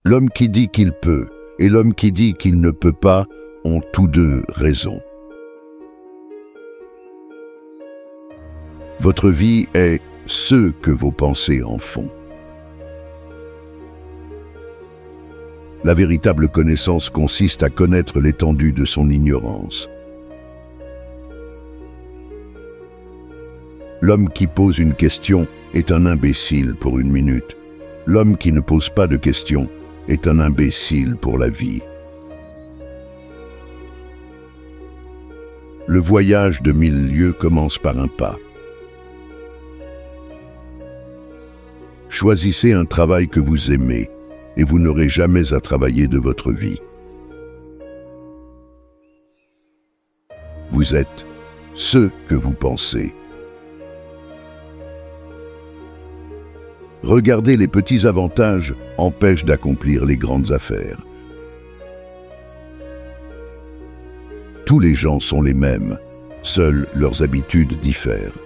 L'homme qui dit qu'il peut et l'homme qui dit qu'il ne peut pas ont tous deux raison. Votre vie est ce que vos pensées en font. La véritable connaissance consiste à connaître l'étendue de son ignorance. L'homme qui pose une question est un imbécile pour une minute. L'homme qui ne pose pas de questions est un imbécile pour la vie. Le voyage de 1000 lieues commence par un pas. Choisissez un travail que vous aimez et vous n'aurez jamais à travailler de votre vie. Vous êtes ce que vous pensez. Regarder les petits avantages empêche d'accomplir les grandes affaires. Tous les gens sont les mêmes, seules leurs habitudes diffèrent.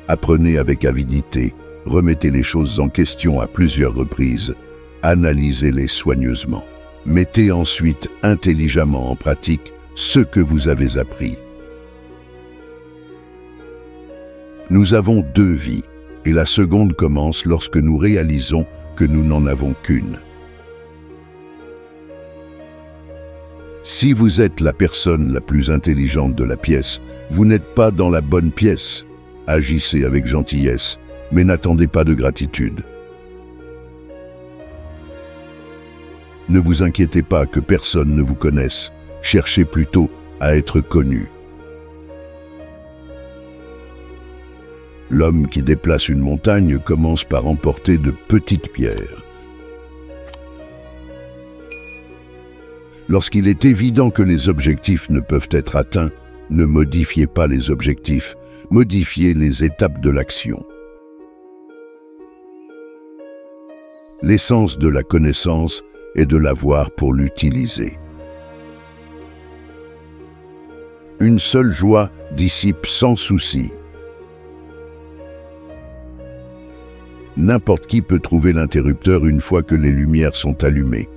Apprenez avec avidité, remettez les choses en question à plusieurs reprises, analysez-les soigneusement. Mettez ensuite intelligemment en pratique ce que vous avez appris. Nous avons deux vies, et la seconde commence lorsque nous réalisons que nous n'en avons qu'une. Si vous êtes la personne la plus intelligente de la pièce, vous n'êtes pas dans la bonne pièce. Agissez avec gentillesse, mais n'attendez pas de gratitude. Ne vous inquiétez pas que personne ne vous connaisse, cherchez plutôt à être connu. L'homme qui déplace une montagne commence par emporter de petites pierres. Lorsqu'il est évident que les objectifs ne peuvent être atteints, ne modifiez pas les objectifs, modifiez les étapes de l'action. L'essence de la connaissance est de l'avoir pour l'utiliser. Une seule joie dissipe sans souci. N'importe qui peut trouver l'interrupteur une fois que les lumières sont allumées.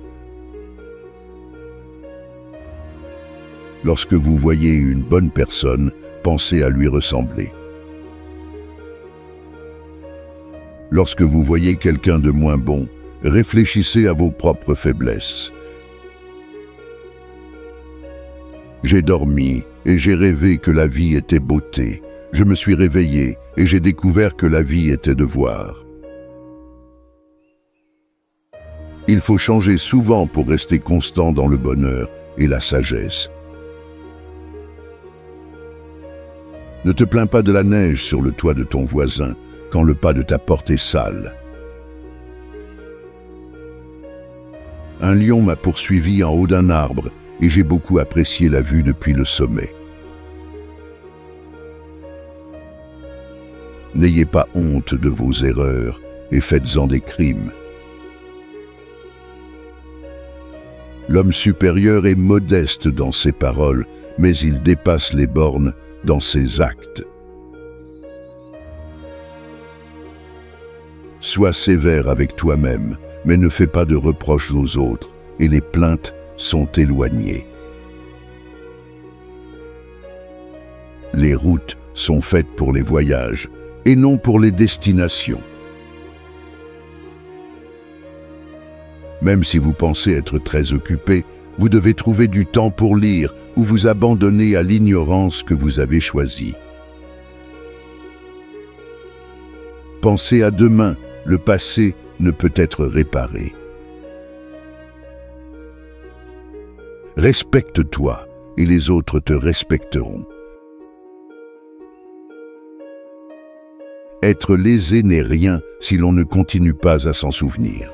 Lorsque vous voyez une bonne personne, pensez à lui ressembler. Lorsque vous voyez quelqu'un de moins bon, réfléchissez à vos propres faiblesses. J'ai dormi et j'ai rêvé que la vie était beauté. Je me suis réveillé et j'ai découvert que la vie était devoir. Il faut changer souvent pour rester constant dans le bonheur et la sagesse. Ne te plains pas de la neige sur le toit de ton voisin quand le pas de ta porte est sale. Un lion m'a poursuivi en haut d'un arbre et j'ai beaucoup apprécié la vue depuis le sommet. N'ayez pas honte de vos erreurs et faites-en des crimes. L'homme supérieur est modeste dans ses paroles, mais il dépasse les bornes dans ses actes. Sois sévère avec toi-même, mais ne fais pas de reproches aux autres, et les plaintes sont éloignées. Les routes sont faites pour les voyages, et non pour les destinations. Même si vous pensez être très occupé, vous devez trouver du temps pour lire ou vous abandonner à l'ignorance que vous avez choisie. Pensez à demain, le passé ne peut être réparé. Respecte-toi et les autres te respecteront. Être lésé n'est rien si l'on ne continue pas à s'en souvenir.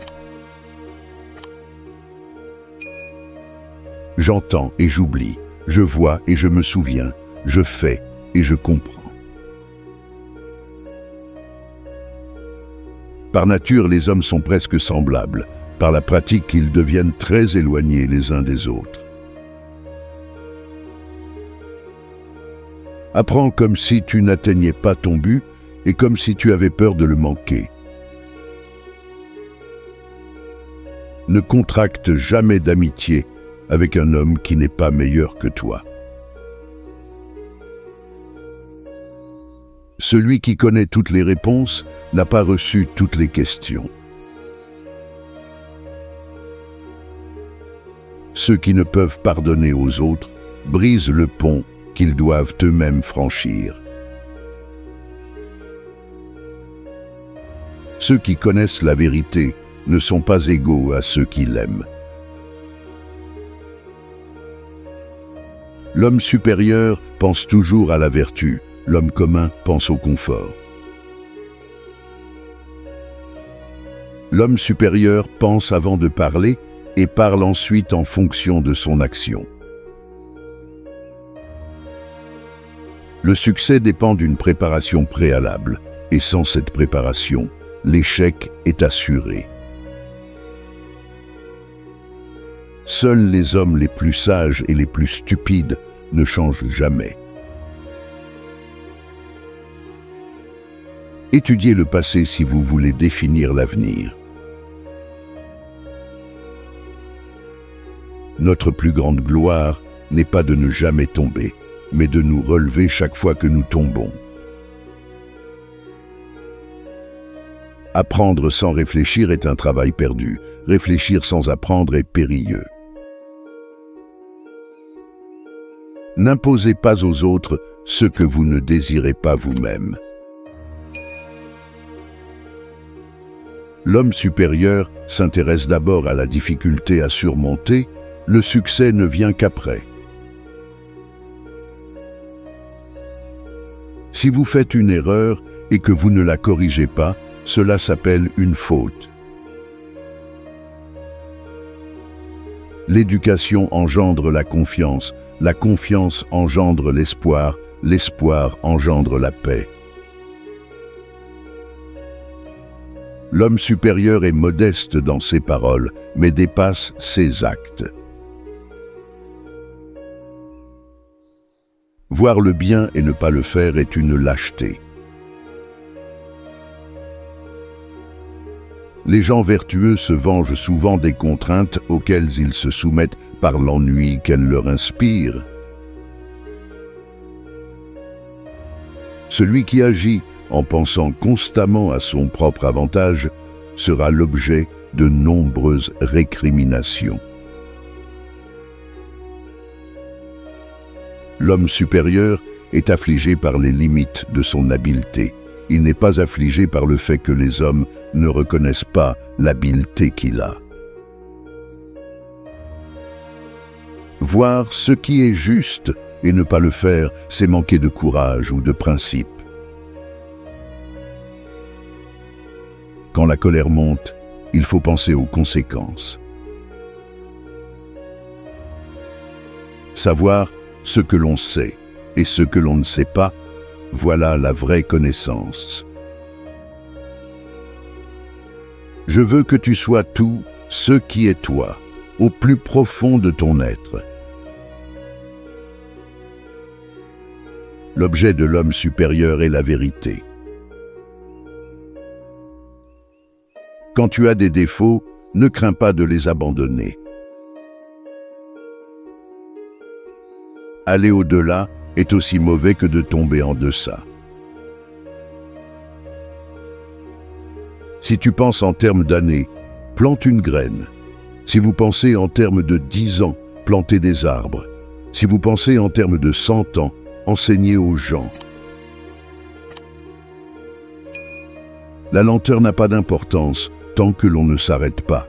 J'entends et j'oublie, je vois et je me souviens, je fais et je comprends. Par nature, les hommes sont presque semblables. Par la pratique, ils deviennent très éloignés les uns des autres. Apprends comme si tu n'atteignais pas ton but et comme si tu avais peur de le manquer. Ne contracte jamais d'amitié avec un homme qui n'est pas meilleur que toi. Celui qui connaît toutes les réponses n'a pas reçu toutes les questions. Ceux qui ne peuvent pardonner aux autres brisent le pont qu'ils doivent eux-mêmes franchir. Ceux qui connaissent la vérité ne sont pas égaux à ceux qui l'aiment. L'homme supérieur pense toujours à la vertu, l'homme commun pense au confort. L'homme supérieur pense avant de parler et parle ensuite en fonction de son action. Le succès dépend d'une préparation préalable, et sans cette préparation, l'échec est assuré. Seuls les hommes les plus sages et les plus stupides ne changent jamais. Étudiez le passé si vous voulez définir l'avenir. Notre plus grande gloire n'est pas de ne jamais tomber, mais de nous relever chaque fois que nous tombons. Apprendre sans réfléchir est un travail perdu. Réfléchir sans apprendre est périlleux. N'imposez pas aux autres ce que vous ne désirez pas vous-même. L'homme supérieur s'intéresse d'abord à la difficulté à surmonter, le succès ne vient qu'après. Si vous faites une erreur et que vous ne la corrigez pas, cela s'appelle une faute. L'éducation engendre la confiance engendre l'espoir engendre la paix. L'homme supérieur est modeste dans ses paroles, mais dépasse ses actes. Voir le bien et ne pas le faire est une lâcheté. Les gens vertueux se vengent souvent des contraintes auxquelles ils se soumettent par l'ennui qu'elles leur inspirent. Celui qui agit en pensant constamment à son propre avantage sera l'objet de nombreuses récriminations. L'homme supérieur est affligé par les limites de son habileté. Il n'est pas affligé par le fait que les hommes ne reconnaissent pas l'habileté qu'il a. Voir ce qui est juste et ne pas le faire, c'est manquer de courage ou de principe. Quand la colère monte, il faut penser aux conséquences. Savoir ce que l'on sait et ce que l'on ne sait pas, voilà la vraie connaissance. Je veux que tu sois tout ce qui est toi, au plus profond de ton être. L'objet de l'homme supérieur est la vérité. Quand tu as des défauts, ne crains pas de les abandonner. Aller au-delà est aussi mauvais que de tomber en deçà. Si tu penses en termes d'années, plante une graine. Si vous pensez en termes de 10 ans, plantez des arbres. Si vous pensez en termes de 100 ans, enseignez aux gens. La lenteur n'a pas d'importance tant que l'on ne s'arrête pas.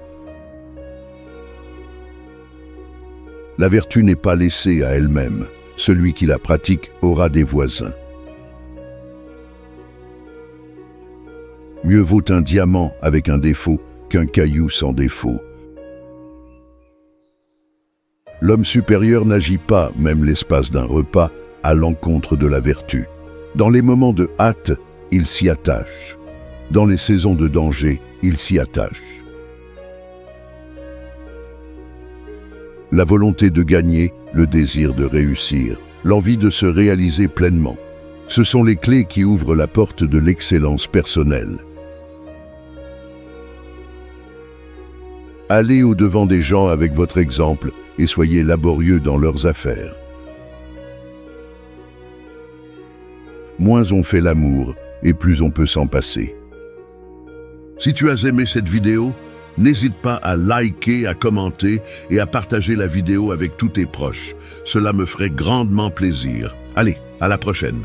La vertu n'est pas laissée à elle-même. Celui qui la pratique aura des voisins. Mieux vaut un diamant avec un défaut qu'un caillou sans défaut. L'homme supérieur n'agit pas, même l'espace d'un repas, à l'encontre de la vertu. Dans les moments de hâte, il s'y attache. Dans les saisons de danger, il s'y attache. La volonté de gagner, le désir de réussir, l'envie de se réaliser pleinement. Ce sont les clés qui ouvrent la porte de l'excellence personnelle. Allez au-devant des gens avec votre exemple et soyez laborieux dans leurs affaires. Moins on fait l'amour et plus on peut s'en passer. Si tu as aimé cette vidéo, n'hésite pas à liker, à commenter et à partager la vidéo avec tous tes proches. Cela me ferait grandement plaisir. Allez, à la prochaine.